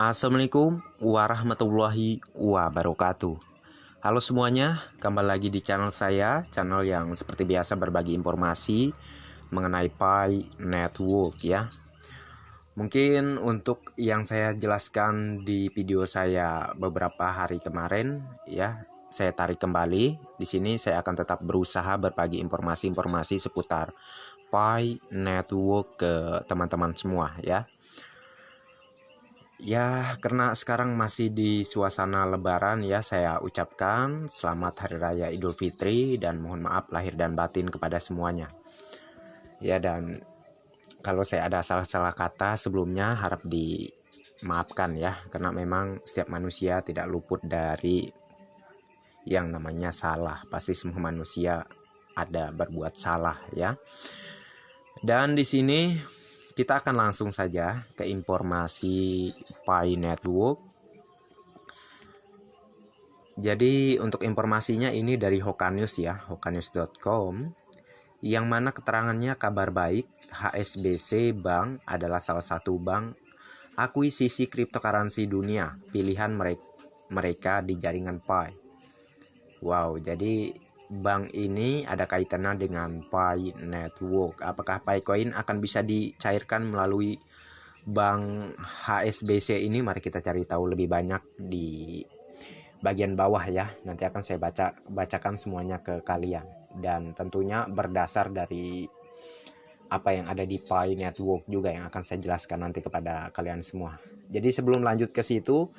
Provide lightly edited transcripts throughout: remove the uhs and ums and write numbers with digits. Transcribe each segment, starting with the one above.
Assalamualaikum warahmatullahi wabarakatuh. Halo semuanya, kembali lagi di channel saya, channel yang seperti biasa berbagi informasi mengenai Pi Network ya. Mungkin untuk yang saya jelaskan di video saya beberapa hari kemarin ya, saya tarik kembali. Di sini saya akan tetap berusaha berbagi informasi-informasi seputar Pi Network ke teman-teman semua ya. Ya, karena sekarang masih di suasana Lebaran ya, saya ucapkan selamat Hari Raya Idul Fitri dan mohon maaf lahir dan batin kepada semuanya. Ya, dan kalau saya ada salah-salah kata sebelumnya harap dimaafkan ya, karena memang setiap manusia tidak luput dari yang namanya salah. Pasti semua manusia ada berbuat salah ya. Dan di sini kita akan langsung saja ke informasi Pi Network. Jadi untuk informasinya ini dari Hokanews ya, hokanews.com, yang mana keterangannya kabar baik, HSBC Bank adalah salah satu bank akuisisi cryptocurrency dunia, pilihan mereka di jaringan Pi. Wow, jadi bank ini ada kaitannya dengan Pi Network. Apakah Pi Coin akan bisa dicairkan melalui bank HSBC ini? Mari kita cari tahu lebih banyak di bagian bawah ya. Nanti akan saya bacakan semuanya ke kalian, dan tentunya berdasar dari apa yang ada di Pi Network juga yang akan saya jelaskan nanti kepada kalian semua. Jadi sebelum lanjut ke situ,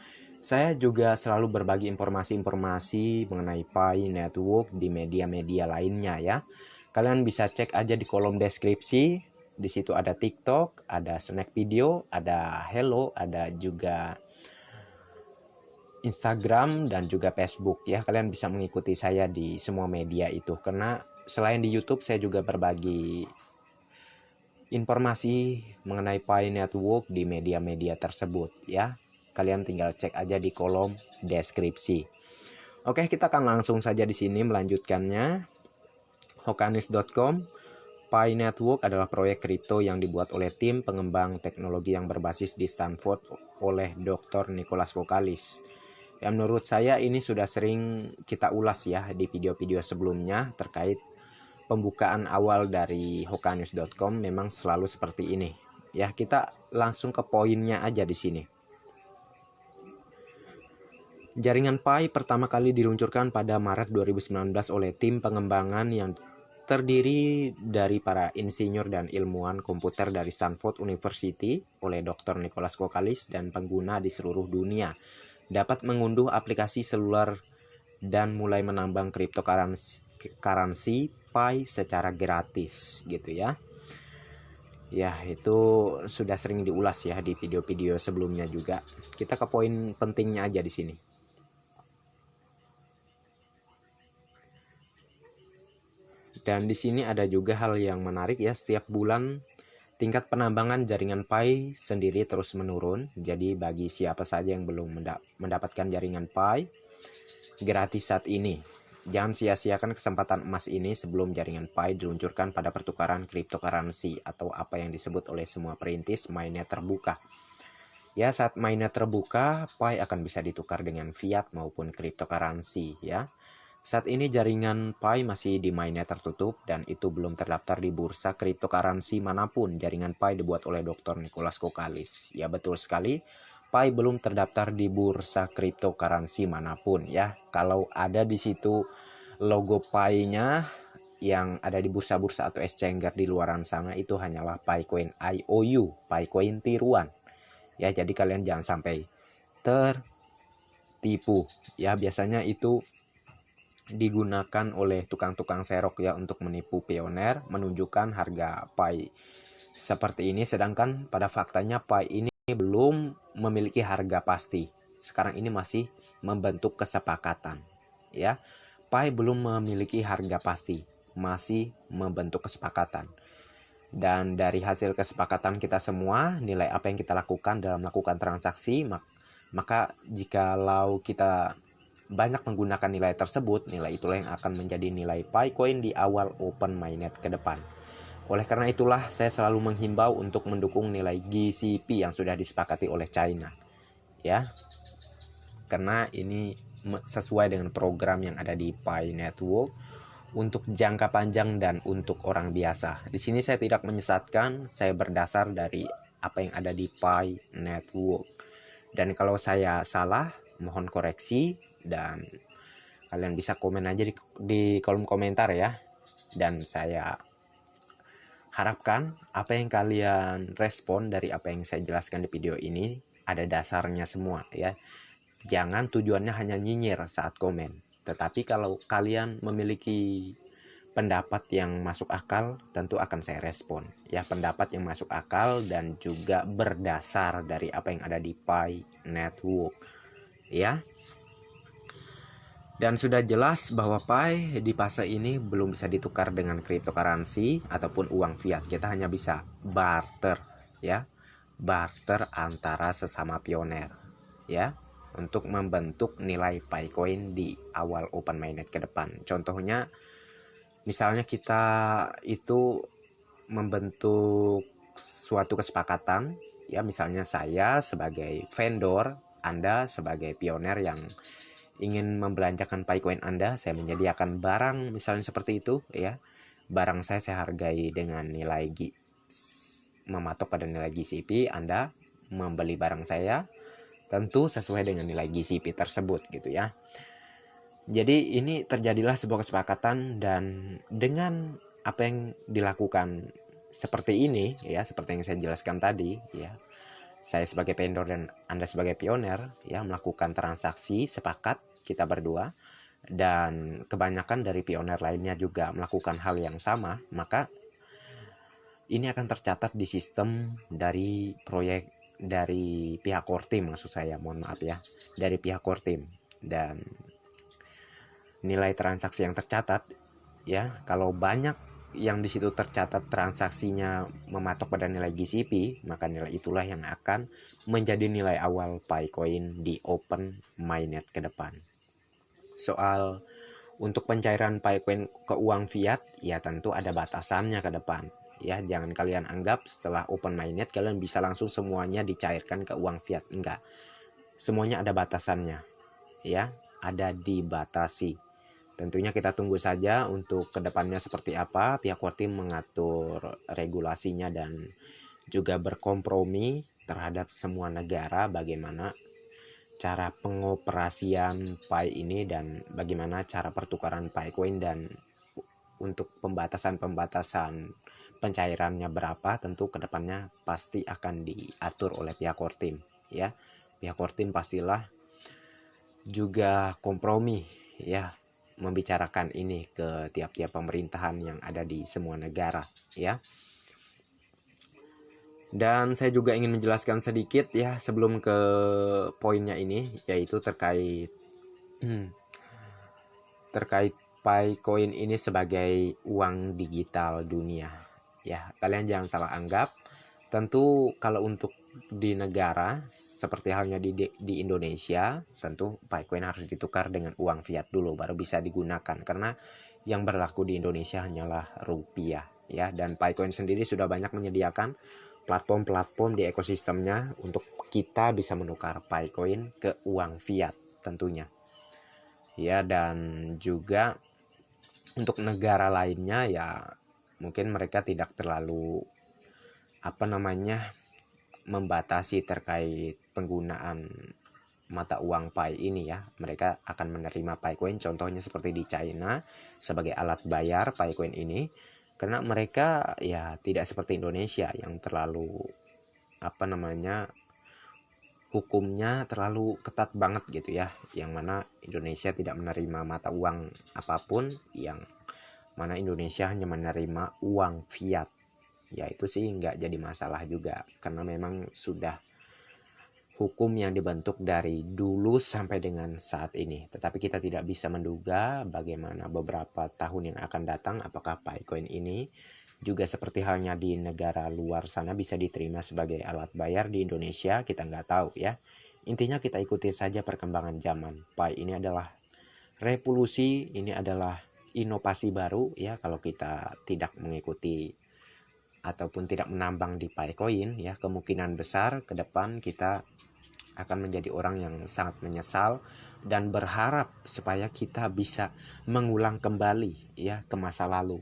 saya juga selalu berbagi informasi-informasi mengenai Pi Network di media-media lainnya ya. Kalian bisa cek aja di kolom deskripsi. Di situ ada TikTok, ada snack video, ada Hello, ada juga Instagram dan juga Facebook ya. Kalian bisa mengikuti saya di semua media itu, karena selain di YouTube saya juga berbagi informasi mengenai Pi Network di media-media tersebut ya. Kalian tinggal cek aja di kolom deskripsi. Oke, kita akan langsung saja di sini melanjutkannya. Hokanews.com. Pi Network adalah proyek kripto yang dibuat oleh tim pengembang teknologi yang berbasis di Stanford oleh Dr. Nicholas Kokalis. Ya, menurut saya ini sudah sering kita ulas ya di video-video sebelumnya terkait pembukaan awal dari hokanews.com. Memang selalu seperti ini. Ya, kita langsung ke poinnya aja di sini. Jaringan Pi pertama kali diluncurkan pada Maret 2019 oleh tim pengembangan yang terdiri dari para insinyur dan ilmuwan komputer dari Stanford University oleh Dr. Nicholas Kokalis, dan pengguna di seluruh dunia dapat mengunduh aplikasi seluler dan mulai menambang cryptocurrency Pi secara gratis gitu ya. Ya, itu sudah sering diulas ya di video-video sebelumnya juga. Kita ke poin pentingnya aja di sini. Dan di sini ada juga hal yang menarik ya, setiap bulan tingkat penambangan jaringan Pi sendiri terus menurun. Jadi bagi siapa saja yang belum mendapatkan jaringan Pi gratis saat ini, jangan sia-siakan kesempatan emas ini sebelum jaringan Pi diluncurkan pada pertukaran cryptocurrency atau apa yang disebut oleh semua perintis mainnet terbuka. Ya, saat mainnet terbuka, Pi akan bisa ditukar dengan fiat maupun cryptocurrency ya. Saat ini jaringan Pi masih di mainnet tertutup dan itu belum terdaftar di bursa cryptocurrency manapun. Jaringan Pi dibuat oleh Dr. Nicholas Kokalis. Ya, betul sekali. Pi belum terdaftar di bursa cryptocurrency manapun ya. Kalau ada di situ logo Pi-nya yang ada di bursa-bursa atau exchanger di luaran sana, itu hanyalah Picoin IOU, Picoin tiruan. Ya, jadi kalian jangan sampai tertipu. Ya, biasanya itu digunakan oleh tukang-tukang serok ya untuk menipu pioner, menunjukkan harga Pi seperti ini, sedangkan pada faktanya Pi ini belum memiliki harga pasti. Sekarang ini masih membentuk kesepakatan ya. Pi belum memiliki harga pasti, masih membentuk kesepakatan. Dan dari hasil kesepakatan kita semua, nilai apa yang kita lakukan dalam melakukan transaksi, maka jikalau kita banyak menggunakan nilai tersebut, nilai itulah yang akan menjadi nilai Picoin di awal open mainnet ke depan. Oleh karena itulah saya selalu menghimbau untuk mendukung nilai GCP yang sudah disepakati oleh China. ya, karena ini sesuai dengan program yang ada di Pi Network untuk jangka panjang dan untuk orang biasa. Di sini saya tidak menyesatkan, saya berdasar dari apa yang ada di Pi Network. Dan kalau saya salah, mohon koreksi, dan kalian bisa komen aja di kolom komentar ya. Dan saya harapkan apa yang kalian respon dari apa yang saya jelaskan di video ini ada dasarnya semua ya. Jangan tujuannya hanya nyinyir saat komen. Tetapi kalau kalian memiliki pendapat yang masuk akal, tentu akan saya respon. Ya, pendapat yang masuk akal dan juga berdasar dari apa yang ada di Pi Network. Ya. Dan sudah jelas bahwa Pi di fase ini belum bisa ditukar dengan cryptocurrency ataupun uang fiat. Kita hanya bisa barter, ya. Barter antara sesama pioner, ya, untuk membentuk nilai Picoin di awal open mainnet ke depan. Contohnya misalnya kita itu membentuk suatu kesepakatan, ya, misalnya saya sebagai vendor, Anda sebagai pioner yang ingin membelanjakan Picoin Anda, saya menyediakan barang misalnya seperti itu ya. Barang saya hargai dengan nilai mematok pada nilai GCP, Anda membeli barang saya tentu sesuai dengan nilai GCP tersebut gitu ya. Jadi ini terjadilah sebuah kesepakatan, dan dengan apa yang dilakukan seperti ini ya, seperti yang saya jelaskan tadi ya, saya sebagai vendor dan Anda sebagai pioner ya melakukan transaksi sepakat kita berdua, dan kebanyakan dari pioner lainnya juga melakukan hal yang sama, maka ini akan tercatat di sistem dari proyek dari pihak core team, maksud saya, mohon maaf ya, dari pihak core team. Dan nilai transaksi yang tercatat ya, kalau banyak yang di situ tercatat transaksinya mematok pada nilai GCP, maka nilai itulah yang akan menjadi nilai awal Picoin di open mainnet ke depan. Soal untuk pencairan Picoin ke uang fiat, ya tentu ada batasannya ke depan. Ya, jangan kalian anggap setelah open mainnet kalian bisa langsung semuanya dicairkan ke uang fiat. Enggak. Semuanya ada batasannya. Ya, ada dibatasi. Tentunya kita tunggu saja untuk kedepannya seperti apa. Pihak core team mengatur regulasinya dan juga berkompromi terhadap semua negara bagaimana cara pengoperasian Pi ini dan bagaimana cara pertukaran Picoin, dan untuk pembatasan pencairannya berapa tentu kedepannya pasti akan diatur oleh pihak core team ya. Pihak core team pastilah juga kompromi ya, membicarakan ini ke tiap-tiap pemerintahan yang ada di semua negara ya. Dan saya juga ingin menjelaskan sedikit ya sebelum ke poinnya ini, yaitu terkait Picoin ini sebagai uang digital dunia. Ya, kalian jangan salah anggap. Tentu kalau untuk di negara seperti halnya di Indonesia, tentu Picoin harus ditukar dengan uang fiat dulu baru bisa digunakan, karena yang berlaku di Indonesia hanyalah rupiah ya. Dan Picoin sendiri sudah banyak menyediakan platform-platform di ekosistemnya untuk kita bisa menukar Picoin ke uang fiat tentunya ya. Dan juga untuk negara lainnya ya mungkin mereka tidak terlalu membatasi terkait penggunaan mata uang Pi ini ya. Mereka akan menerima Picoin contohnya seperti di China sebagai alat bayar Picoin ini, karena mereka ya tidak seperti Indonesia yang terlalu hukumnya terlalu ketat banget gitu ya, yang mana Indonesia tidak menerima mata uang apapun, yang mana Indonesia hanya menerima uang fiat. Ya itu sih nggak jadi masalah juga, karena memang sudah hukum yang dibentuk dari dulu sampai dengan saat ini. Tetapi kita tidak bisa menduga bagaimana beberapa tahun yang akan datang, apakah Picoin ini juga seperti halnya di negara luar sana bisa diterima sebagai alat bayar. Di Indonesia kita nggak tahu ya. Intinya kita ikuti saja perkembangan zaman. Pi ini adalah revolusi, ini adalah inovasi baru ya. Kalau kita tidak mengikuti ataupun tidak menambang di Picoin ya, kemungkinan besar ke depan kita akan menjadi orang yang sangat menyesal dan berharap supaya kita bisa mengulang kembali ya ke masa lalu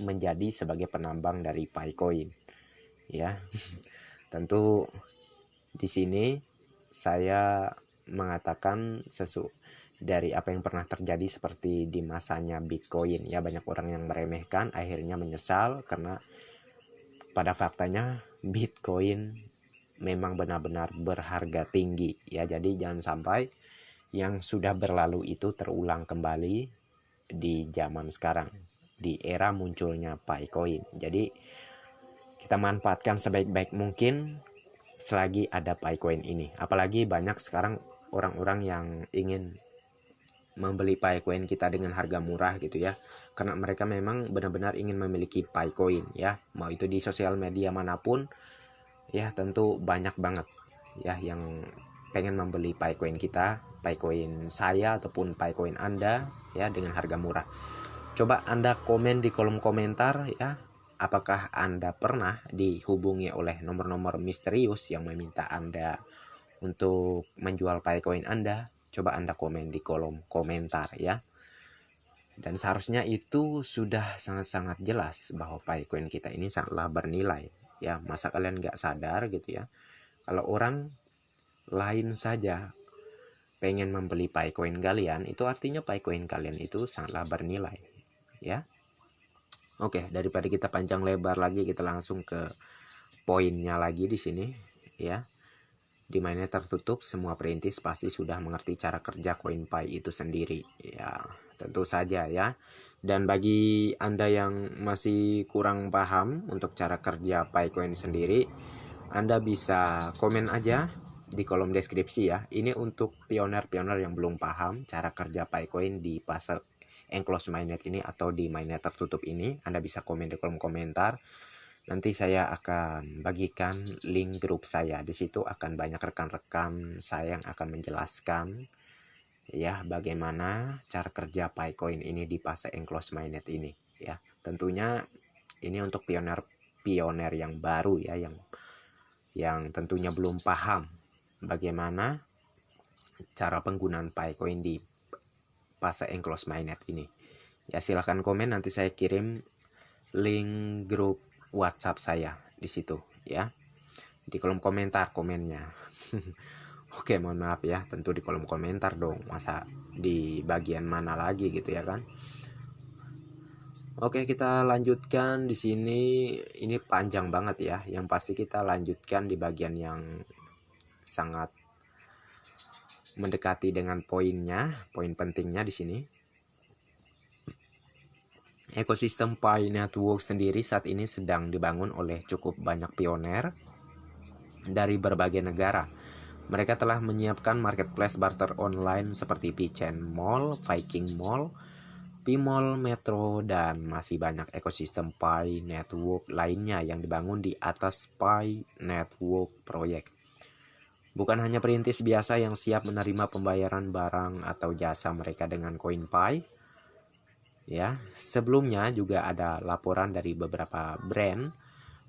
menjadi sebagai penambang dari Picoin ya. Tentu di sini saya mengatakan dari apa yang pernah terjadi seperti di masanya Bitcoin ya, banyak orang yang meremehkan akhirnya menyesal karena pada faktanya Bitcoin memang benar-benar berharga tinggi ya. Jadi jangan sampai yang sudah berlalu itu terulang kembali di zaman sekarang, di era munculnya Picoin. Jadi kita manfaatkan sebaik-baik mungkin selagi ada Picoin ini. Apalagi banyak sekarang orang-orang yang ingin membeli Picoin kita dengan harga murah gitu ya, karena mereka memang benar-benar ingin memiliki Picoin ya, mau itu di sosial media manapun ya. Tentu banyak banget ya yang pengen membeli Picoin kita, Picoin saya ataupun Picoin Anda ya dengan harga murah. Coba Anda komen di kolom komentar ya, apakah Anda pernah dihubungi oleh nomor-nomor misterius yang meminta Anda untuk menjual Picoin Anda? Coba Anda komen di kolom komentar ya. Dan seharusnya itu sudah sangat-sangat jelas bahwa Picoin kita ini sangatlah bernilai ya. Masa kalian nggak sadar gitu ya, kalau orang lain saja pengen membeli Picoin kalian, itu artinya Picoin kalian itu sangatlah bernilai ya. Oke, daripada kita panjang lebar lagi, kita langsung ke poinnya lagi di sini ya. Di mainnet tertutup, semua perintis pasti sudah mengerti cara kerja CoinPy itu sendiri ya, tentu saja ya. Dan bagi Anda yang masih kurang paham untuk cara kerja Picoin sendiri, Anda bisa komen aja di kolom deskripsi ya. Ini untuk pioner-pioner yang belum paham cara kerja Picoin di fase enclosed mainnet ini atau di mainnet tertutup ini. Anda bisa komen di kolom komentar. Nanti saya akan bagikan link grup saya. Di situ akan banyak rekan-rekan saya yang akan menjelaskan ya bagaimana cara kerja Picoin ini di fase enclosed mainnet ini ya. Tentunya ini untuk pioner yang baru ya, yang tentunya belum paham bagaimana cara penggunaan Picoin di fase enclosed mainnet ini. Ya silahkan komen, nanti saya kirim link grup WhatsApp saya di situ ya, di kolom komentar komennya. Oke, mohon maaf ya, tentu di kolom komentar dong, masa di bagian mana lagi gitu ya kan. Oke, kita lanjutkan di sini. Ini panjang banget ya, yang pasti kita lanjutkan di bagian yang sangat mendekati dengan poinnya, poin pentingnya di sini. Ekosistem Pi Network sendiri saat ini sedang dibangun oleh cukup banyak pioner dari berbagai negara. Mereka telah menyiapkan marketplace barter online seperti P-Chain Mall, Viking Mall, P-Mall Metro, dan masih banyak ekosistem Pi Network lainnya yang dibangun di atas Pi Network Project. Bukan hanya perintis biasa yang siap menerima pembayaran barang atau jasa mereka dengan CoinPy. Ya, sebelumnya juga ada laporan dari beberapa brand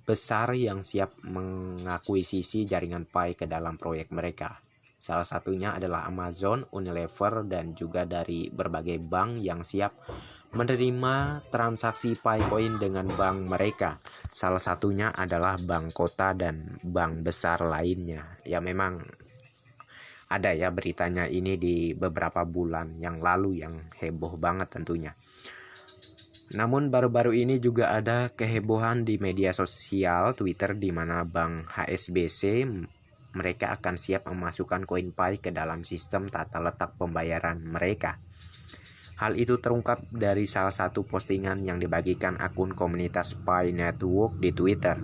besar yang siap mengakuisisi jaringan Pi ke dalam proyek mereka. Salah satunya adalah Amazon, Unilever, dan juga dari berbagai bank yang siap menerima transaksi Picoin dengan bank mereka. Salah satunya adalah bank kota dan bank besar lainnya. Ya memang ada ya beritanya ini di beberapa bulan yang lalu yang heboh banget tentunya. Namun baru-baru ini juga ada kehebohan di media sosial Twitter di mana Bank HSBC mereka akan siap memasukkan CoinPy ke dalam sistem tata letak pembayaran mereka. Hal itu terungkap dari salah satu postingan yang dibagikan akun komunitas Pi Network di Twitter.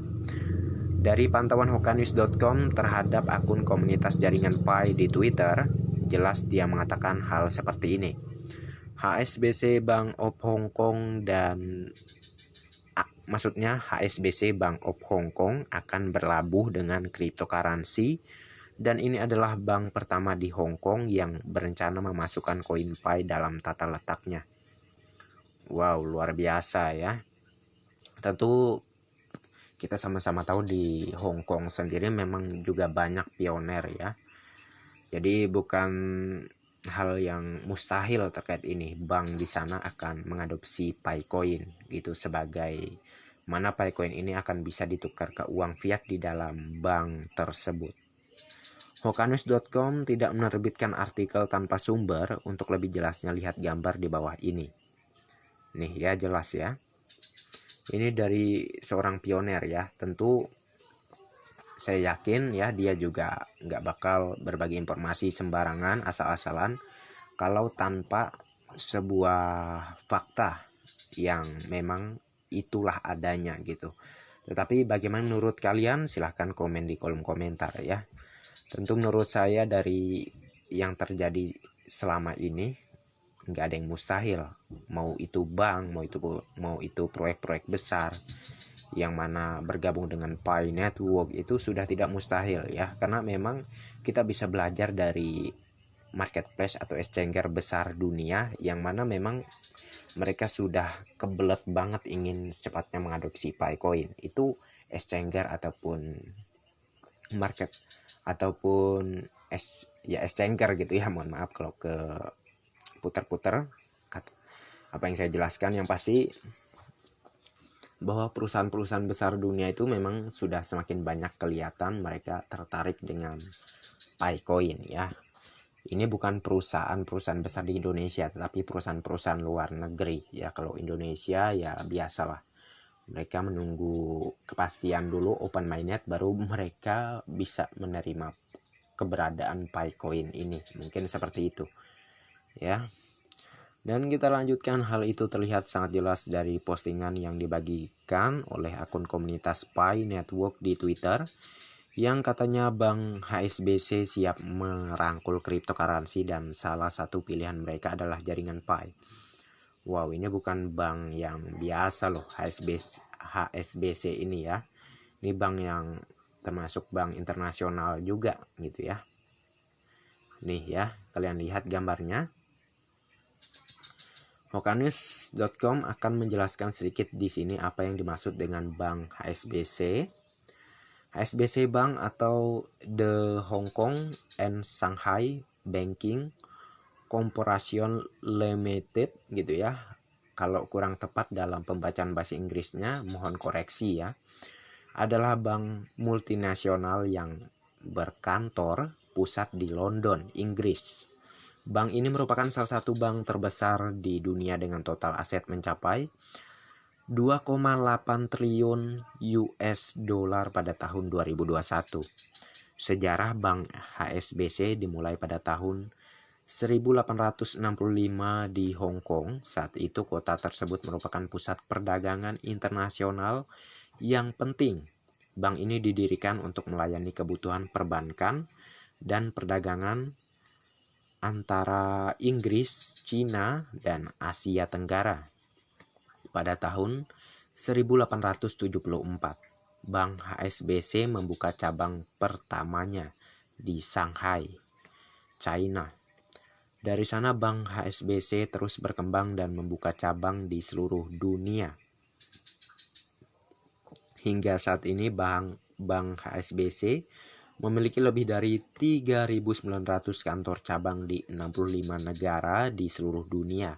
Dari pantauan hokanews.com terhadap akun komunitas jaringan Pi di Twitter, jelas dia mengatakan hal seperti ini. HSBC Bank of Hong Kong maksudnya HSBC Bank of Hong Kong akan berlabuh dengan cryptocurrency, dan ini adalah bank pertama di Hong Kong yang berencana memasukkan CoinPy dalam tata letaknya. Wow, luar biasa ya. Tentu kita sama-sama tahu di Hong Kong sendiri memang juga banyak pioner ya. Jadi bukan hal yang mustahil terkait ini. Bank di sana akan mengadopsi Picoin gitu, sebagai mana Picoin ini akan bisa ditukar ke uang fiat di dalam bank tersebut. Hokanus.com tidak menerbitkan artikel tanpa sumber. Untuk lebih jelasnya lihat gambar di bawah ini. Nih ya, jelas ya. Ini dari seorang pioner ya. Tentu saya yakin ya dia juga nggak bakal berbagi informasi sembarangan asal-asalan kalau tanpa sebuah fakta yang memang itulah adanya gitu. Tetapi bagaimana menurut kalian? Silahkan komen di kolom komentar ya. Tentu menurut saya dari yang terjadi selama ini nggak ada yang mustahil. Mau itu bank, mau itu proyek-proyek besar yang mana bergabung dengan Pi Network itu sudah tidak mustahil ya, karena memang kita bisa belajar dari marketplace atau exchanger besar dunia yang mana memang mereka sudah kebelet banget ingin secepatnya mengadopsi Picoin. Itu exchanger ataupun market ataupun exchanger gitu ya, mohon maaf kalau ke putar-putar apa yang saya jelaskan. Yang pasti bahwa perusahaan-perusahaan besar dunia itu memang sudah semakin banyak kelihatan mereka tertarik dengan Picoin ya. Ini bukan perusahaan-perusahaan besar di Indonesia, tetapi perusahaan-perusahaan luar negeri ya. Kalau Indonesia ya biasalah, mereka menunggu kepastian dulu open mainnet baru mereka bisa menerima keberadaan Picoin ini, mungkin seperti itu ya. Dan kita lanjutkan, hal itu terlihat sangat jelas dari postingan yang dibagikan oleh akun komunitas Pi Network di Twitter yang katanya Bank HSBC siap merangkul cryptocurrency dan salah satu pilihan mereka adalah jaringan Pi. Wow, ini bukan bank yang biasa loh, HSBC ini ya. Ini bank yang termasuk bank internasional juga gitu ya. Nih ya, kalian lihat gambarnya. Hokanus.com akan menjelaskan sedikit di sini apa yang dimaksud dengan Bank HSBC. HSBC Bank atau The Hong Kong and Shanghai Banking Corporation Limited gitu ya. Kalau kurang tepat dalam pembacaan bahasa Inggrisnya, mohon koreksi ya. Adalah bank multinasional yang berkantor pusat di London, Inggris. Bank ini merupakan salah satu bank terbesar di dunia dengan total aset mencapai 2,8 triliun US dollar pada tahun 2021. Sejarah Bank HSBC dimulai pada tahun 1865 di Hong Kong. Saat itu kota tersebut merupakan pusat perdagangan internasional yang penting. Bank ini didirikan untuk melayani kebutuhan perbankan dan perdagangan antara Inggris, Cina, dan Asia Tenggara. Pada tahun 1874, Bank HSBC membuka cabang pertamanya di Shanghai, China. Dari sana Bank HSBC terus berkembang dan membuka cabang di seluruh dunia. Hingga saat ini Bank HSBC memiliki lebih dari 3.900 kantor cabang di 65 negara di seluruh dunia.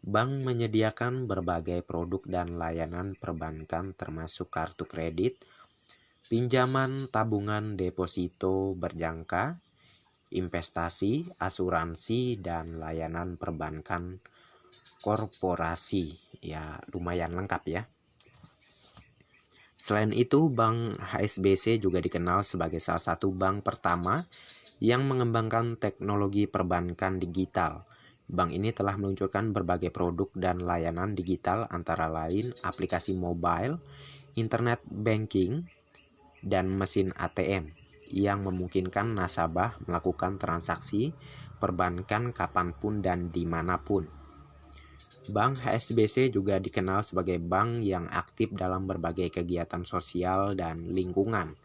Bank menyediakan berbagai produk dan layanan perbankan termasuk kartu kredit, pinjaman, tabungan, deposito berjangka, investasi, asuransi, dan layanan perbankan korporasi. Ya, lumayan lengkap ya. Selain itu, Bank HSBC juga dikenal sebagai salah satu bank pertama yang mengembangkan teknologi perbankan digital. Bank ini telah meluncurkan berbagai produk dan layanan digital antara lain aplikasi mobile, internet banking, dan mesin ATM yang memungkinkan nasabah melakukan transaksi perbankan kapanpun dan dimanapun. Bank HSBC juga dikenal sebagai bank yang aktif dalam berbagai kegiatan sosial dan lingkungan.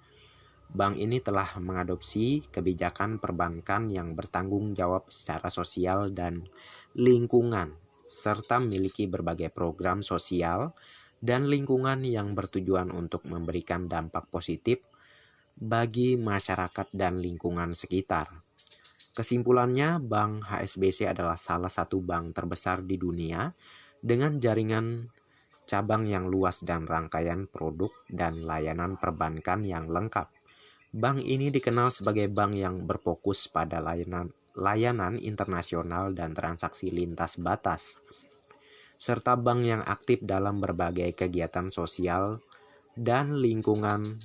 Bank ini telah mengadopsi kebijakan perbankan yang bertanggung jawab secara sosial dan lingkungan, serta memiliki berbagai program sosial dan lingkungan yang bertujuan untuk memberikan dampak positif bagi masyarakat dan lingkungan sekitar. Kesimpulannya, Bank HSBC adalah salah satu bank terbesar di dunia dengan jaringan cabang yang luas dan rangkaian produk dan layanan perbankan yang lengkap. Bank ini dikenal sebagai bank yang berfokus pada layanan internasional dan transaksi lintas batas, serta bank yang aktif dalam berbagai kegiatan sosial dan lingkungan.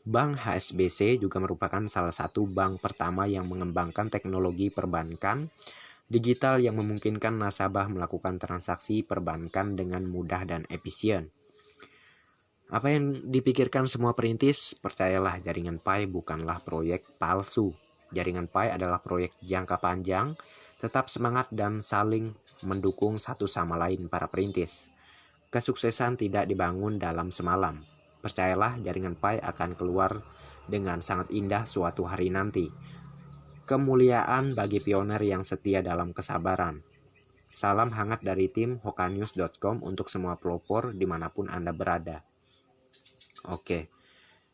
Bank HSBC juga merupakan salah satu bank pertama yang mengembangkan teknologi perbankan digital yang memungkinkan nasabah melakukan transaksi perbankan dengan mudah dan efisien. Apa yang dipikirkan semua perintis? Percayalah, jaringan Pi bukanlah proyek palsu. Jaringan Pi adalah proyek jangka panjang, tetap semangat dan saling mendukung satu sama lain para perintis. Kesuksesan tidak dibangun dalam semalam. Percayalah, jaringan Pi akan keluar dengan sangat indah suatu hari nanti. Kemuliaan bagi pioner yang setia dalam kesabaran. Salam hangat dari tim hokanews.com untuk semua pelopor dimanapun Anda berada. Oke,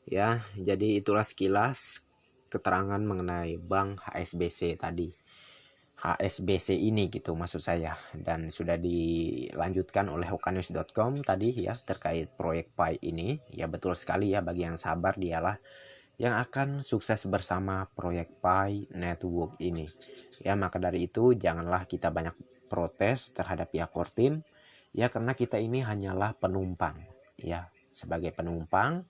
ya, jadi itulah sekilas keterangan mengenai Bank HSBC tadi. HSBC ini gitu maksud saya, dan sudah dilanjutkan oleh hokanews.com tadi ya terkait proyek Pi ini. Ya betul sekali ya, bagi yang sabar dialah yang akan sukses bersama proyek Pi Network ini. Ya, maka dari itu janganlah kita banyak protes terhadap pihak Kortim, ya karena kita ini hanyalah penumpang. Ya, sebagai penumpang,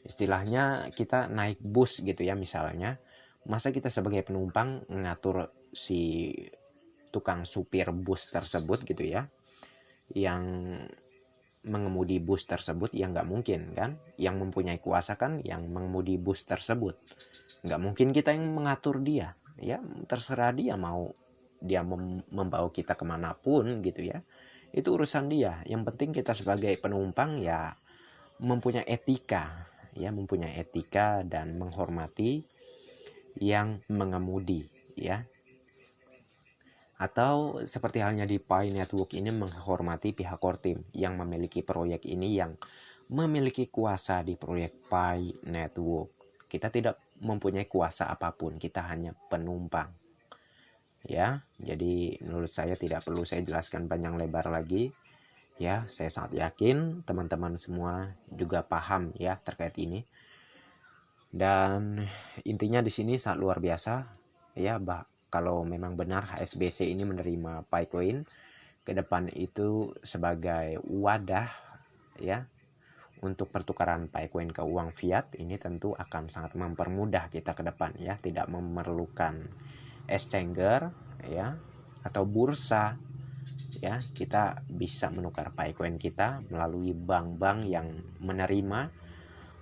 istilahnya kita naik bus gitu ya misalnya. Masa kita sebagai penumpang ngatur si tukang supir bus tersebut gitu ya, yang mengemudi bus tersebut, ya nggak mungkin kan. Yang mempunyai kuasa kan yang mengemudi bus tersebut, nggak mungkin kita yang mengatur dia. Ya terserah dia, mau dia membawa kita kemanapun gitu ya, itu urusan dia. Yang penting kita sebagai penumpang ya mempunyai etika, ya mempunyai etika dan menghormati yang mengemudi ya. Atau seperti halnya di Pi Network ini menghormati pihak Kortim yang memiliki proyek ini, yang memiliki kuasa di proyek Pi Network. Kita tidak mempunyai kuasa apapun, kita hanya penumpang. Ya, jadi menurut saya tidak perlu saya jelaskan panjang lebar lagi. Ya, saya sangat yakin teman-teman semua juga paham ya terkait ini. Dan intinya di sini sangat luar biasa ya, kalau memang benar HSBC ini menerima Picoin ke depan itu sebagai wadah ya untuk pertukaran Picoin ke uang fiat, ini tentu akan sangat mempermudah kita ke depan ya, tidak memerlukan exchanger ya atau bursa ya. Kita bisa menukar Picoin kita melalui bank-bank yang menerima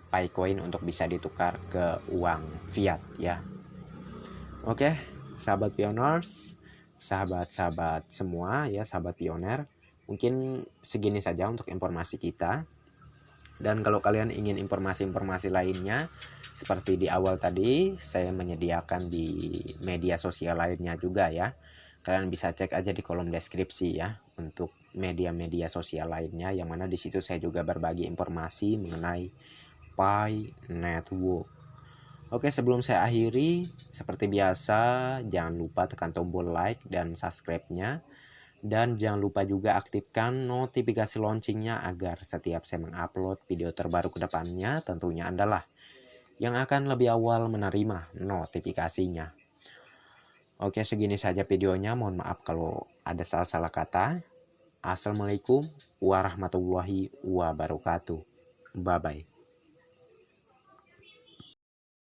Picoin untuk bisa ditukar ke uang fiat ya. Oke, sahabat pioners, sahabat-sahabat semua ya, sahabat pioner, mungkin segini saja untuk informasi kita. Dan kalau kalian ingin informasi-informasi lainnya, seperti di awal tadi saya menyediakan di media sosial lainnya juga ya. Kalian bisa cek aja di kolom deskripsi ya untuk media-media sosial lainnya, yang mana di situ saya juga berbagi informasi mengenai Pi Network. Oke, sebelum saya akhiri, seperti biasa jangan lupa tekan tombol like dan subscribe-nya, dan jangan lupa juga aktifkan notifikasi launchingnya agar setiap saya mengupload video terbaru ke depannya, tentunya Anda lah yang akan lebih awal menerima notifikasinya. Oke, segini saja videonya, mohon maaf kalau ada salah-salah kata. Assalamualaikum warahmatullahi wabarakatuh. Bye bye.